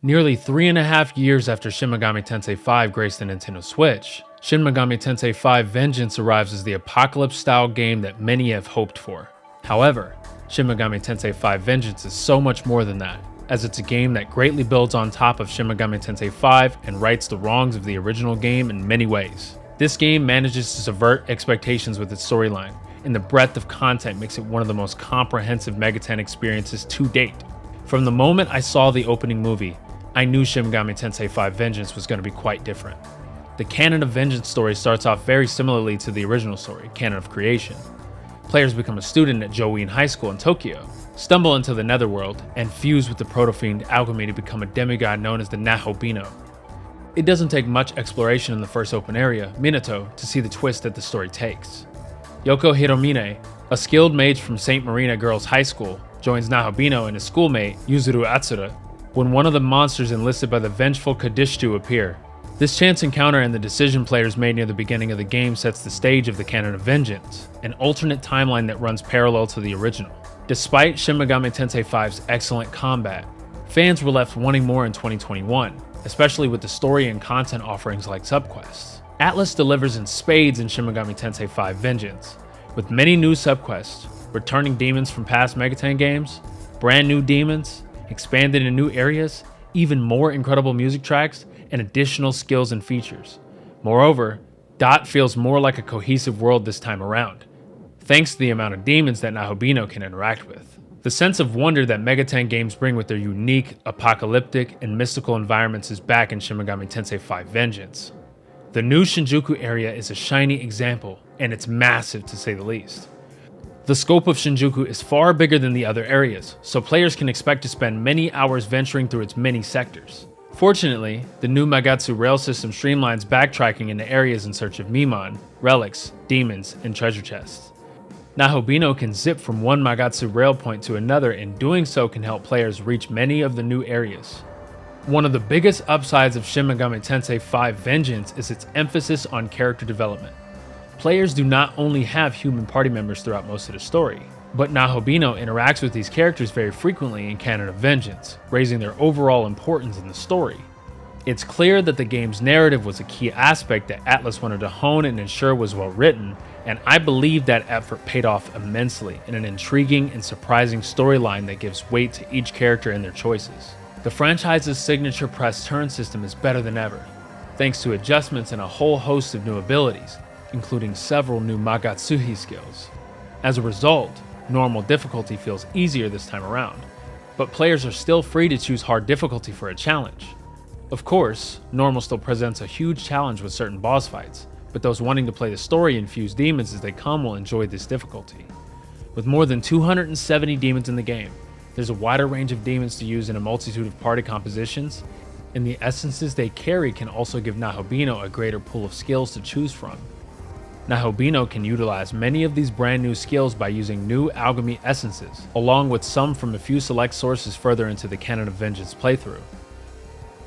Nearly 3.5 years after Shin Megami Tensei V graced the Nintendo Switch, Shin Megami Tensei V Vengeance arrives as the apocalypse-style game that many have hoped for. However, Shin Megami Tensei V Vengeance is so much more than that, as it's a game that greatly builds on top of Shin Megami Tensei V and rights the wrongs of the original game in many ways. This game manages to subvert expectations with its storyline, and the breadth of content makes it one of the most comprehensive Megaten experiences to date. From the moment I saw the opening movie, I knew Shin Megami Tensei V Vengeance was going to be quite different. The canon of Vengeance story starts off very similarly to the original story, Canon of Creation. Players become a student at Join High School in Tokyo, stumble into the Netherworld, and fuse with the proto-fiend alchemy to become a demigod known as the Nahobino. It doesn't take much exploration in the first open area, Minato, to see the twist that the story takes. Yoko Hiromine, a skilled mage from St. Marina Girls High School, joins Nahobino and his schoolmate, Yuzuru Atsura, when one of the monsters enlisted by the vengeful Kadishtu appear. This chance encounter and the decision players made near the beginning of the game sets the stage of the Canon of Vengeance, an alternate timeline that runs parallel to the original. Despite Shin Megami Tensei V's excellent combat, fans were left wanting more in 2021, especially with the story and content offerings like subquests. ATLUS delivers in spades in Shin Megami Tensei V Vengeance, with many new subquests, returning demons from past Megaten games, brand new demons, expanded in new areas, even more incredible music tracks, and additional skills and features. Moreover, DOT feels more like a cohesive world this time around, thanks to the amount of demons that Nahobino can interact with. The sense of wonder that Megaten games bring with their unique, apocalyptic, and mystical environments is back in Shin Megami Tensei V Vengeance. The new Shinjuku area is a shiny example, and it's massive to say the least. The scope of Shinjuku is far bigger than the other areas, so players can expect to spend many hours venturing through its many sectors. Fortunately, the new Magatsu rail system streamlines backtracking into areas in search of Mimon, relics, demons, and treasure chests. Nahobino can zip from one Magatsu rail point to another, and doing so can help players reach many of the new areas. One of the biggest upsides of Shin Megami Tensei V Vengeance is its emphasis on character development. Players do not only have human party members throughout most of the story, but Nahobino interacts with these characters very frequently in Canon of Vengeance, raising their overall importance in the story. It's clear that the game's narrative was a key aspect that ATLUS wanted to hone and ensure was well written, and I believe that effort paid off immensely in an intriguing and surprising storyline that gives weight to each character and their choices. The franchise's signature press turn system is better than ever, thanks to adjustments and a whole host of new abilities, including several new Magatsuhi skills. As a result, normal difficulty feels easier this time around, but players are still free to choose hard difficulty for a challenge. Of course, normal still presents a huge challenge with certain boss fights, but those wanting to play the story-infused demons as they come will enjoy this difficulty. With more than 270 demons in the game, there's a wider range of demons to use in a multitude of party compositions, and the essences they carry can also give Nahobino a greater pool of skills to choose from. Nahobino can utilize many of these brand new skills by using new alchemy essences, along with some from a few select sources further into the Canon of Vengeance playthrough.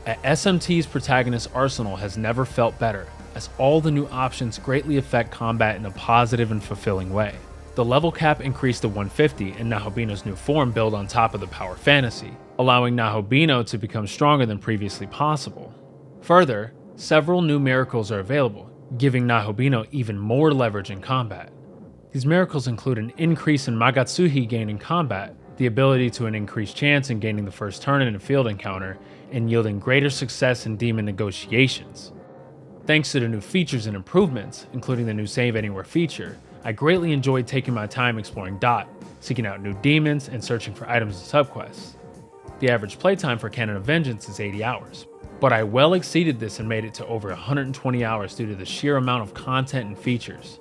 SMT's protagonist arsenal has never felt better, as all the new options greatly affect combat in a positive and fulfilling way. The level cap increased to 150 and Nahobino's new form built on top of the power fantasy, allowing Nahobino to become stronger than previously possible. Further, several new miracles are available, giving Nahobino even more leverage in combat. These miracles include an increase in Magatsuhi gain in combat, the ability to an increased chance in gaining the first turn in a field encounter, and yielding greater success in demon negotiations. Thanks to the new features and improvements, including the new Save Anywhere feature, I greatly enjoyed taking my time exploring DOT, seeking out new demons, and searching for items and subquests. The average playtime for Canon of Vengeance is 80 hours, but I well exceeded this and made it to over 120 hours due to the sheer amount of content and features.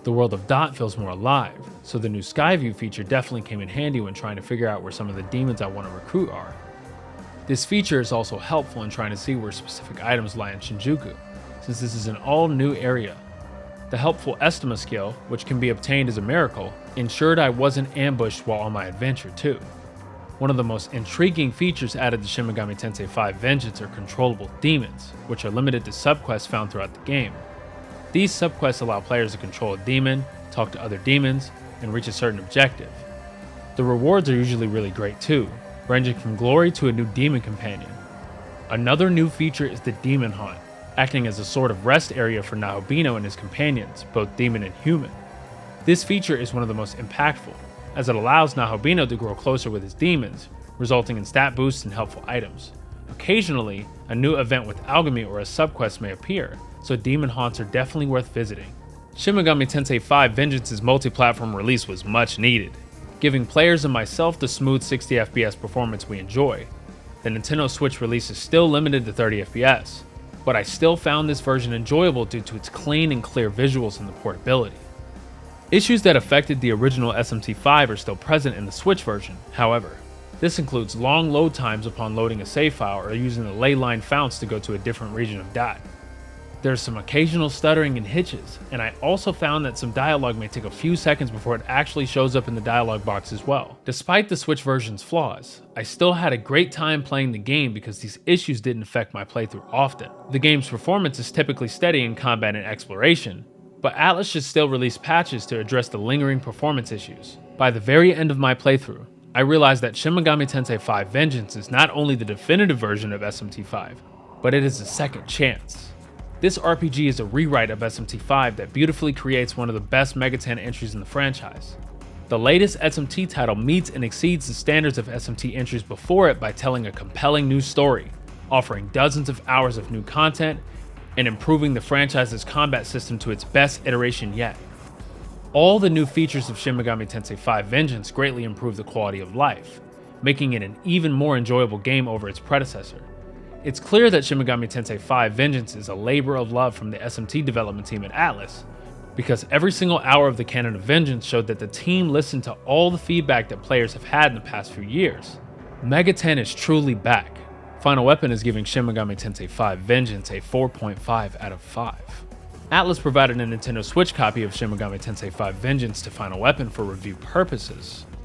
The world of DOT feels more alive, so the new Skyview feature definitely came in handy when trying to figure out where some of the demons I want to recruit are. This feature is also helpful in trying to see where specific items lie in Shinjuku, since this is an all-new area. The helpful Estima skill, which can be obtained as a miracle, ensured I wasn't ambushed while on my adventure too. One of the most intriguing features added to Shin Megami Tensei V Vengeance are controllable demons, which are limited to subquests found throughout the game. These subquests allow players to control a demon, talk to other demons, and reach a certain objective. The rewards are usually really great too, ranging from glory to a new demon companion. Another new feature is the Demon Haunt, acting as a sort of rest area for Nahobino and his companions, both demon and human. This feature is one of the most impactful, as it allows Nahobino to grow closer with his demons, resulting in stat boosts and helpful items. Occasionally, a new event with alchemy or a subquest may appear, so demon haunts are definitely worth visiting. Shin Megami Tensei V Vengeance's multi-platform release was much needed, giving players and myself the smooth 60 FPS performance we enjoy. The Nintendo Switch release is still limited to 30 FPS, but I still found this version enjoyable due to its clean and clear visuals and the portability. Issues that affected the original SMT5 are still present in the Switch version, however. This includes long load times upon loading a save file or using the ley line founts to go to a different region of dot. There's some occasional stuttering and hitches, and I also found that some dialogue may take a few seconds before it actually shows up in the dialogue box as well. Despite the Switch version's flaws, I still had a great time playing the game because these issues didn't affect my playthrough often. The game's performance is typically steady in combat and exploration, but ATLUS should still release patches to address the lingering performance issues. By the very end of my playthrough, I realized that Shin Megami Tensei V Vengeance is not only the definitive version of SMT5, but it is a second chance. This RPG is a rewrite of SMT5 that beautifully creates one of the best Megaten entries in the franchise. The latest SMT title meets and exceeds the standards of SMT entries before it by telling a compelling new story, offering dozens of hours of new content, and improving the franchise's combat system to its best iteration yet. All the new features of Shin Megami Tensei V Vengeance greatly improve the quality of life, making it an even more enjoyable game over its predecessor. It's clear that Shin Megami Tensei V Vengeance is a labor of love from the SMT development team at ATLUS, because every single hour of the canon of Vengeance showed that the team listened to all the feedback that players have had in the past few years. Megaten is truly back. Final Weapon is giving Shin Megami Tensei V Vengeance a 4.5 out of 5. ATLUS provided a Nintendo Switch copy of Shin Megami Tensei V Vengeance to Final Weapon for review purposes.